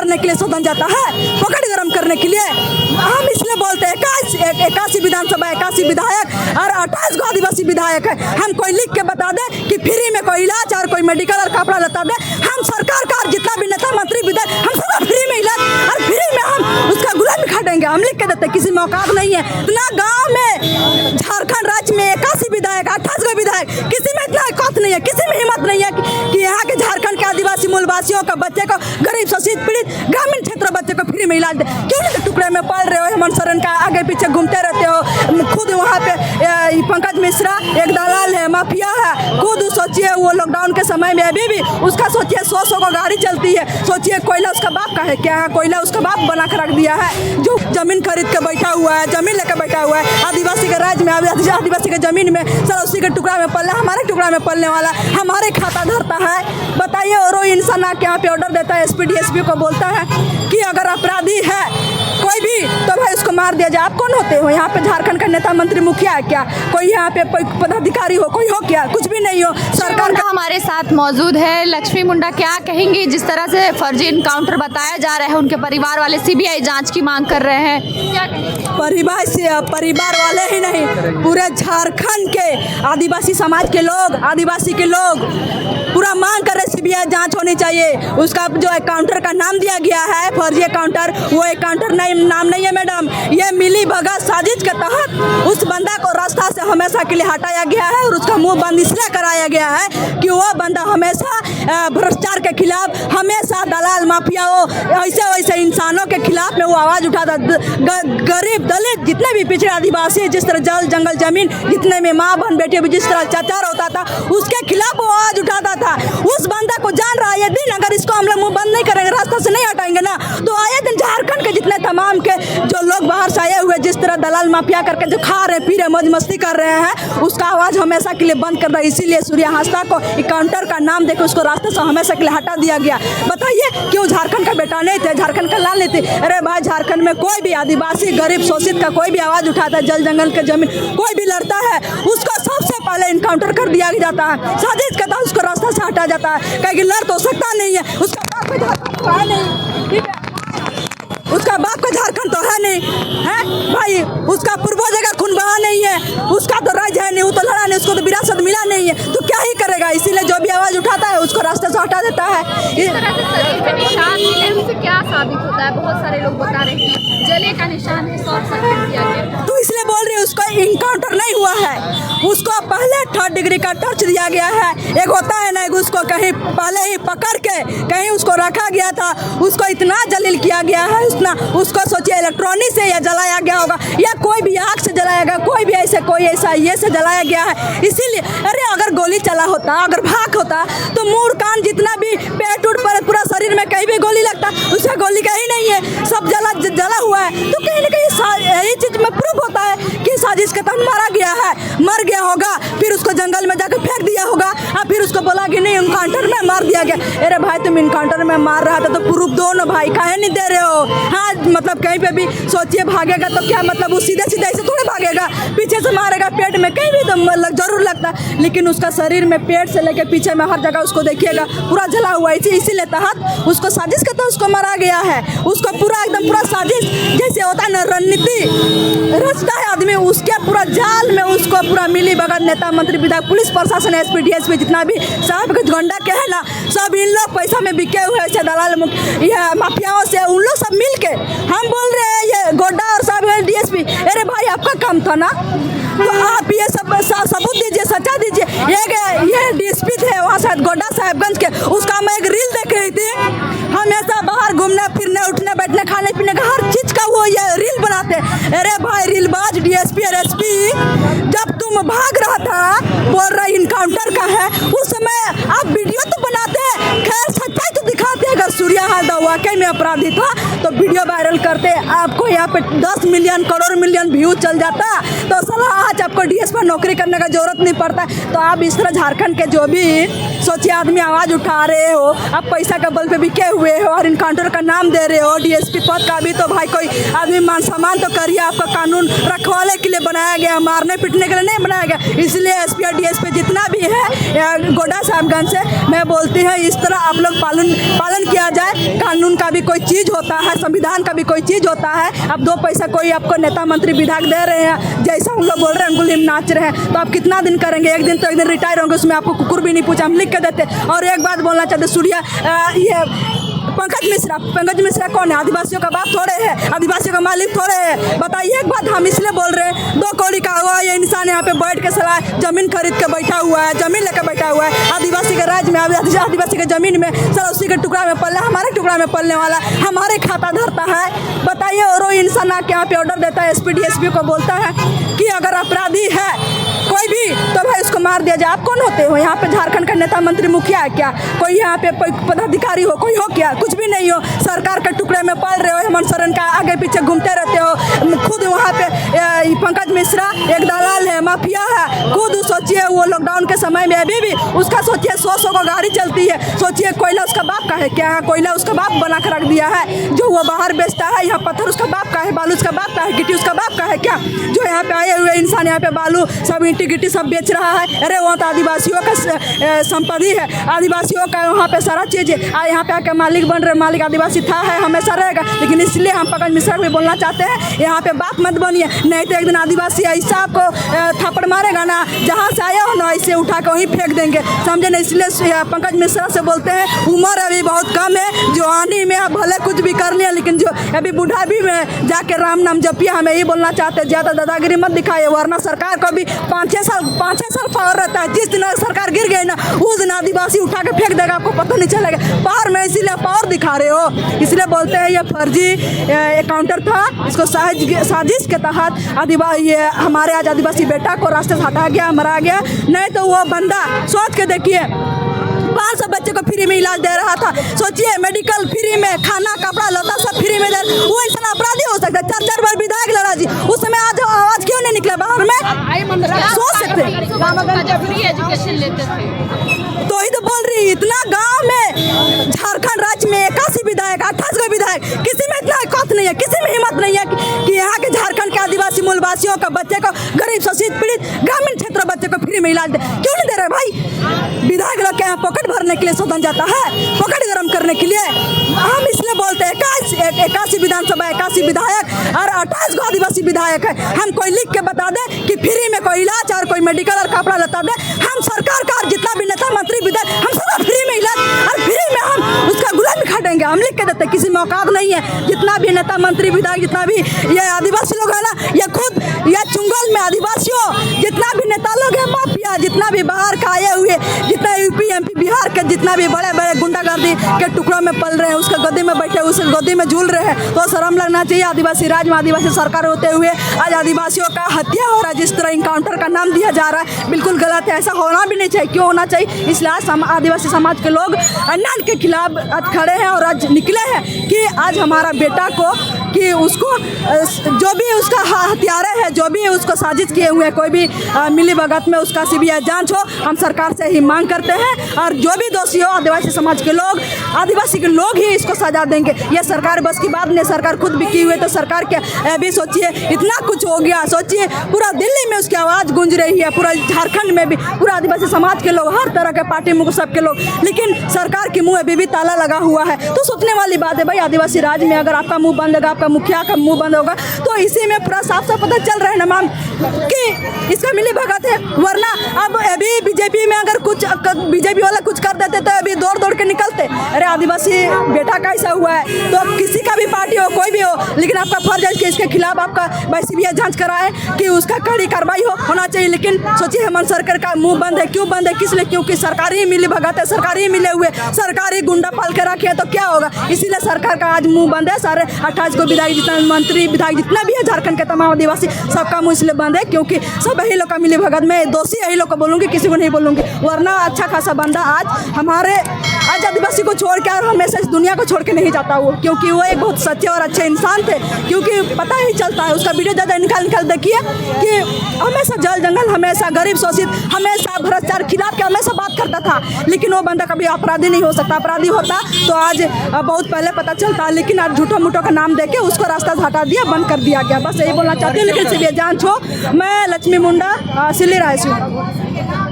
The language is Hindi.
भरने के लिए सदन जाता है, पकड़ गरम करने के लिए। हम इसलिए बोलते हैं 81 विधानसभा, 81 विधायक और 28 गो आदिवासी विधायक है। हम कोई लिख के बता दे कि फ्री में कोई इलाज और कोई मेडिकल और कपड़ा लता दे, हम सरकार का जितना भी नेता मंत्री विधायक हम सब फ्री में इलाज और फ्री में हम उसका गुलामी खाटेंगे। हम लिख के देते, किसी में औकात नहीं है। इतना गाँव में झारखंड राज्य में 81 विधायक, 28 गो विधायक, किसी में इतना औकात नहीं है, किसी में हिम्मत नहीं है कि यहाँ के झारखंड के आदिवासी मूलवासियों का बच्चे को, गरीब शोषित पीड़ित ग्रामीण क्षेत्र बच्चे को फ्री में इलाज दे। क्यों नहीं टुकड़े में पढ़ रहे हो, हेमंत सोरेन का आगे पीछे घूमते रहते हो। खुद वहाँ पे पंकज मिश्रा एक दलाल है, माफिया है। खुद सोचिए वो लॉकडाउन के समय में अभी भी उसका सोचिए 100 को गाड़ी चलती है। सोचिए कोयला उसका बाप का है क्या है, कोयला उसका बाप बना कर रख दिया है, जो जमीन खरीद के बैठा हुआ है, जमीन लेकर बैठा हुआ है। आदिवासी के राज्य में, आदिवासी के जमीन में सर उसी के टुकड़ा में पलने, हमारे टुकड़ा में पलने वाला हमारे खाता धरता है। बताइए, और वो इंसान आके यहाँ पे ऑर्डर देता है, एसपी डीएसपी को बोलता है कि अगर अपराधी है कोई भी तो भाई उसको मार दिया जाए। आप कौन होते हो यहाँ पे? झारखंड का नेता मंत्री मुखिया है क्या? कोई यहाँ पे पदाधिकारी हो, कोई हो क्या? कुछ भी नहीं हो। सरकार का हमारे साथ मौजूद है। लक्ष्मी मुंडा, क्या कहेंगी जिस तरह से फर्जी इनकाउंटर बताया जा रहा है, उनके परिवार वाले सीबीआई जांच की मांग कर रहे हैं, क्या कहेंगे? परिवार वाले ही नहीं, पूरे झारखंड के आदिवासी समाज के लोग, आदिवासी के लोग पूरा मांग कर रहे सीबीआई जांच होनी चाहिए। उसका जो अकाउंटर का नाम दिया गया है फर्जी अकाउंटर, वो अकाउंटर नाम नहीं है मैडम। ये मिली भगत साजिश के तहत उस बंदा को रास्ता से हमेशा के लिए हटाया गया है और उसका मुंह बंद इसलिए कराया गया है कि वो बंदा हमेशा भ्रष्टाचार के खिलाफ, हमेशा दलाल माफियाओं ऐसे वैसे इंसानों के खिलाफ में वो आवाज़ उठाता। गरीब दलित जितने भी पिछड़े आदिवासी, जिस तरह जल जंगल जमीन जितने में माँ बहन बेटे जिस तरह अत्याचार होता था, उसके खिलाफ वो आवाज़ उठाता था। उस बंदा को जान रहा है ये दिन अगर इसको हम लोग मुंह बंद नहीं करेंगे, रास्ता से नहीं हटाएंगे ना, तो आए दिन झारखंड के जितने तमाम के जो लोग बाहर से आए हुए जिस तरह दलाल माफिया करके जो खा रहे पी रहे मौज मस्ती कर रहे हैं, उसका आवाज़ हमेशा के लिए बंद कर रहा है। इसीलिए सूर्या हांसदा को काउंटर का नाम देकर उसको रास्ते से हमेशा के लिए हटा दिया गया। बताइए क्यों? झारखंड का बेटा नहीं थे, झारखंड का लाल नहीं थे। अरे भाई, झारखंड में कोई भी आदिवासी गरीब शोषित का कोई भी आवाज़ उठाता है, जल जंगल के जमीन कोई भी लड़ता है, उसको सबसे पहले इनकाउंटर कर दिया जाता है। साजिश करता है, उसको रास्ता से हटा जाता है। कहीं लड़ तो सकता नहीं है, उसका बाप का झारखंड तो है नहीं, ठीक है, उसका बाप का झारखंड तो है नहीं है भाई, उसका पूर्वज का खून बहा नहीं है, उसका तो राज्य है नहीं, वो तो लड़ा नहीं, उसको तो विरासत मिला नहीं है, तो क्या ही करेगा? इसीलिए जो भी आवाज़ उठाता है उसको रास्ते से हटा देता है। इस तरह से शरीर पे निशान मिले, उससे क्या साबित होता है? बहुत सारे लोग बता रहे हैं जले का निशान है, शॉर्ट सर्किट किया गया, तो इसलिए बोल रही है उसका इनकाउंटर नहीं हुआ है, उसको पहले 3rd डिग्री का टच दिया गया है। एक होता है ना, उसको कहीं पहले ही पकड़ के कहीं उसको रखा गया था, उसको इतना जलील किया गया है, उसको सोचिए इलेक्ट्रॉनिक से या जलाया गया होगा या कोई भी आग से जलाया गया, कोई भी ऐसे कोई ऐसा ये से जलाया गया है। इसीलिए अरे अगर गोली चला होता, अगर भाग होता तो मुंह कान जितना भी पेट उठ पर पूरा शरीर में कहीं भी गोली लगता, उसका गोली कहीं नहीं है, सब जला हुआ है। तो कहीं ना कहीं यही चीज में प्रूफ होता है कि साजिश के तहत मारा गया है। मर गया होगा, फिर उसको जंगल में जाकर फेंक दिया होगा और फिर उसको बोला कि नहीं इनकाउंटर में मार दिया गया। अरे भाई, तुम इनकाउंटर में मार रहा था तो प्रूफ दो ना भाई, काहे नहीं दे रहे हो? हाँ, मतलब कहीं पे भी सोचिए भागेगा तो क्या मतलब, वो सीधे सीधे ऐसे थोड़े भागेगा, पीछे से मारेगा पेट में, कहीं भी तो जरूर लगता, लेकिन उसका शरीर में पेट से लेकर पीछे में हर जगह उसको देखिएगा पूरा जला हुआ है। इसीलिए तहत उसको साजिश करता उसको मारा गया है। उसको पूरा एकदम पूरा साजिश जैसे होता है ना, रणनीति रचता है आदमी, उसके पूरा जाल में उसको पूरा मिली भगत नेता मंत्री विधायक पुलिस प्रशासन एसपी डीएसपी जितना भी साहब गंडा के है ना, सब इन लोग पैसा में बिके हुए ऐसे दलाल माफियाओं से, उन लोग सब मिल के हम बोल रहे हैं ये गोड्डा और साहब डीएसपी, अरे भाई आपका काम था ना, तो आप ये सब सबूत दीजिए, सच्चा दीजिए। ये डीएसपी थे वहाँ शायद गोड्डा साहेबगंज के, उसका मैं एक रील देख रही थी, हमेशा बाहर घूमने फिरने उठने बैठने खाने पीने का हर चीज का वो ये रील बनाते। अरे भाई रीलबाज डीएसपी और एसपी, जब तुम भाग रहा था बोल रहा इनकाउंटर का है, उस समय आप वीडियो तो बनाते हैं, खैर सच्चाई तो दिखाते। अगर सूर्या हांसदा वाकई में अपराधी था तो वीडियो वायरल करते, आपको यहाँ पे 10 मिलियन करोड़ मिलियन व्यू चल जाता, तो सलाह आज आपको डीएस पर नौकरी करने का जरूरत नहीं पड़ता। तो आप इस तरह झारखंड के जो भी सोचिए आदमी आवाज़ उठा रहे हो, आप पैसा का बल पे बिके हुए हो और इनकाउंटर का नाम दे रहे हो, डीएसपी पद का भी तो भाई कोई आदमी मान सम्मान तो करिए। आपका कानून रखवाले के लिए बनाया गया, मारने पीटने के लिए नहीं बनाया गया। इसलिए एसपी और डीएसपी जितना भी है गोड्डा साहबगंज से मैं बोलती हूँ, इस तरह आप लोग पालन किया जाए, कानून कानून का भी कोई चीज़ होता है, संविधान का भी कोई चीज़ होता है। अब 2 पैसा कोई आपको नेता मंत्री विधायक दे रहे हैं, जैसा हम लोग बोल रहे हैं अंगुली में नाच रहे हैं, तो आप कितना दिन करेंगे? एक दिन तो एक दिन रिटायर होंगे, उसमें आपको कुकुर भी नहीं पूछा, हम लिख के देते। और एक बात बोलना चाहते, सूर्या ये पंकज मिश्रा कौन है? आदिवासियों का बाप थोड़े है, आदिवासियों का मालिक थोड़े है। बताइए एक बात, हम इसलिए बोल रहे हैं, 2 कौड़ी का हुआ ये इंसान यहाँ पे बैठ के सलाह जमीन खरीद के बैठा हुआ है, जमीन लेकर बैठा हुआ है आदिवासी के राज्य में, आदिवासी के जमीन में, सर उसी के टुकड़ा में पलने, हमारे टुकड़ा में पलने वाला हमारे खाता धरता है। बताइए, और वो इंसान आके यहाँ पे ऑर्डर देता है, एसपी डीएसपी को बोलता है कि अगर अपराधी है कोई भी तो भाई उसको मार दिया जाए। आप कौन होते हो यहाँ पे? झारखंड का नेता मंत्री मुखिया है क्या? कोई यहाँ पे पदाधिकारी हो, कोई हो क्या? कुछ भी नहीं हो। सरकार के टुकड़े में पल रहे हो, हेमंत सोरेन का आगे पीछे घूमते रहते हो। खुद वहाँ पे पंकज मिश्रा एक दलाल है, माफिया है। खुद सोचिए, वो लॉकडाउन के समय में अभी भी उसका सोचिए 100 को गाड़ी चलती है। सोचिए, कोयला उसका बाप का है क्या? कोयला उसका बाप बना कर रख दिया है, जो वो बाहर बेचता है। यहाँ पत्थर उसका बाप का है, बालू उसका बाप का है, गिट्टी उसका बाप का है क्या? जो यहाँ पे आए हुए इंसान यहाँ पे बालू सब गिट्टी सब बेच रहा है। अरे वहाँ तो आदिवासियों का संपत्ति है, आदिवासियों का वहाँ पे सारा चीज़ है। यहाँ पे आके मालिक बन रहे, मालिक आदिवासी था, है, हमेशा रहेगा। लेकिन इसलिए हम पंकज मिश्रा भी बोलना चाहते हैं, यहाँ पे बाप मत बनिए, नहीं तो एक दिन आदिवासी ऐसा आपको थप्पड़ मारेगा ना, जहाँ से आया हो ना ऐसे उठा के वहीं फेंक देंगे, समझे ना। इसलिए पंकज मिश्रा से बोलते हैं, उम्र अभी बहुत कम है, जवानी में आप भले कुछ भी कर लिया, लेकिन जो अभी बुढ़ापी में जाके राम नाम जपिए। हमें यही बोलना चाहते हैं, ज़्यादा दादागिरी मत दिखाइए, वरना सरकार को भी 5-6 साल पावर रहता है। जिस दिन सरकार गिर गई ना, उस दिन आदिवासी उठा के फेंक देगा, आपको पता नहीं चलेगा। पावर में इसीलिए पावर दिखा रहे हो, इसलिए बोलते हैं ये फर्जी एकाउंटर था। इसको साजिश के तहत ये हमारे आज आदिवासी बेटा को रास्ते से हटा गया, मरा गया। नहीं तो वो बंदा सोच के देखिए, 500 बच्चे को फ्री में इलाज दे रहा था। सोचिए, मेडिकल फ्री में, खाना कपड़ा लता सब फ्री में दे, वो इंसान अपराधी हो सकता है। 4 बार विधायक लड़ा जी, उस समय आज आवाज क्यों नहीं निकला बाहर में? सोच सकते तो ही तो बोल रही, इतना गांव में झारखंड राज्य में 81 विधायक, 28 विधायक, किसी में इतना औकात नहीं है, किसी में हिम्मत नहीं है कि यहाँ के झारखंड के आदिवासी मूलवासियों का बच्चे को, गरीब शोषित पीड़ित ग्रामीण क्षेत्र बच्चे को फ्री में इलाज दे। क्यों नहीं दे रहे भाई? विधायक लोग के यहाँ पॉकेट भरने के लिए सदन जाता है, पॉकेट गर्म करने के लिए। हम इसलिए बोलते हैं 81 विधानसभा, 81 विधायक और 28 आदिवासी विधायक है। हम कोई लिख के बता दे कि फ्री में कोई इलाज और कोई मेडिकल और कपड़ा लता दे, हम सरकार का जितना भी नेता मंत्री विधायक, हम सब फ्री में इलाज और फ्री में हम उसका गुलामी खाटेंगे। हम लिख के देते, किसी में औकात नहीं है। जितना भी नेता मंत्री विधायक, जितना भी ये आदिवासी लोग है ना, ये खुद ये चुंगल में आदिवासियों जितना भी नेता लोग है, माफिया जितना भी बाहर का आए हुए, जितना यूपी एमपी बिहार के जितना भी बड़े बड़े गुंडागर्दी के टुकड़ों में पल रहे हैं, उसके गद्दी में बैठे, उस गद्दी में झूल रहे हैं। तो शर्म लगना चाहिए। आदिवासी राज्य में आदिवासी सरकार होते हुए आज आदिवासियों का हत्या हो रहा है, जिस तरह इनकाउंटर का नाम दिया जा रहा है, बिल्कुल गलत है। ऐसा होना भी नहीं चाहिए। क्यों होना चाहिए? इसलिए आदिवासी समाज के लोग अन्याय के खिलाफ आज खड़े हैं और आज निकले हैं कि आज हमारा बेटा को, कि उसको जो भी उसका हत्यारे है, जो भी उसको साजिश किए हुए कोई भी मिली भगत में, उसका सीबीआई जांच हो। हम सरकार से ही मांग करते हैं, और जो भी दोषी हो आदिवासी समाज के लोग, आदिवासी के लोग ही इसको सजा देंगे। ये सरकार बस की बात नहीं, सरकार खुद भी की हुई, तो सरकार के भी सोचिए, इतना कुछ हो गया। सोचिए, पूरा दिल्ली में उसकी आवाज़ गूंज रही है, पूरा झारखंड में भी, पूरा आदिवासी समाज के लोग, हर तरह के पार्टी मुख सबके लोग, लेकिन सरकार के मुँह अभी भी ताला लगा हुआ है। तो सोचने वाली बात है भाई, आदिवासी राज्य में अगर आपका मुँह बंद होगा, आपका मुखिया का मुँह बंद होगा, तो इसी में पूरा साफ साफ पता चल रहा है ना मैम कि इसका मिली भगत है। वरना अब अभी बीजेपी में अगर कुछ बीजेपी वाला कुछ कर देते तो अभी दौड़ के निकलते। अरे आदिवासी बेटा का ऐसा हुआ है, तो किसी का भी पार्टी हो, कोई भी हो, लेकिन आपका फर्ज है कि इसके खिलाफ आपका सीबीआई जांच कराए, कि उसका कड़ी कार्रवाई होना चाहिए। लेकिन सोचिए, हेमंत सरकार का मुंह बंद है। क्यों बंद है? किस लिए? क्योंकि सरकारी मिली भगत है, सरकारी मिले हुए, सरकारी गुंडा पाल के रखे, तो क्या होगा? इसीलिए सरकार का आज मुंह बंद है। सारे 28 को विधायक, जितना मंत्री विधायक जितना भी है झारखंड के तमाम आदिवासी, सबका मुंह इसलिए बंद है क्योंकि सब यही लोग का मिली भगत में दोषी यही लोग को बोलूँगी, किसी को नहीं बोलूँगी। वरना अच्छा खासा बंदा आज आदिवासी को छोड़ के और हमेशा इस दुनिया को छोड़ के नहीं जाता वो, क्योंकि वो एक बहुत सच्चे और अच्छे इंसान थे। क्योंकि पता ही चलता है, उसका वीडियो ज़्यादा निकाल देखिए कि हमेशा जल जंगल, हमेशा गरीब शोषित, हमेशा भ्रष्टाचार खिलाफ के हमेशा बात करता था। लेकिन वो बंदा कभी अपराधी नहीं हो सकता। अपराधी होता तो आज बहुत पहले पता चलता, लेकिन आज झूठो मूठों का नाम देके उसको रास्ता से हटा दिया, बंद कर दिया गया। बस यही बोलना चाहती हूँ। लेकिन सीबीआई जांच हो। मैं लक्ष्मी मुंडा, सिल्ली रायचूर।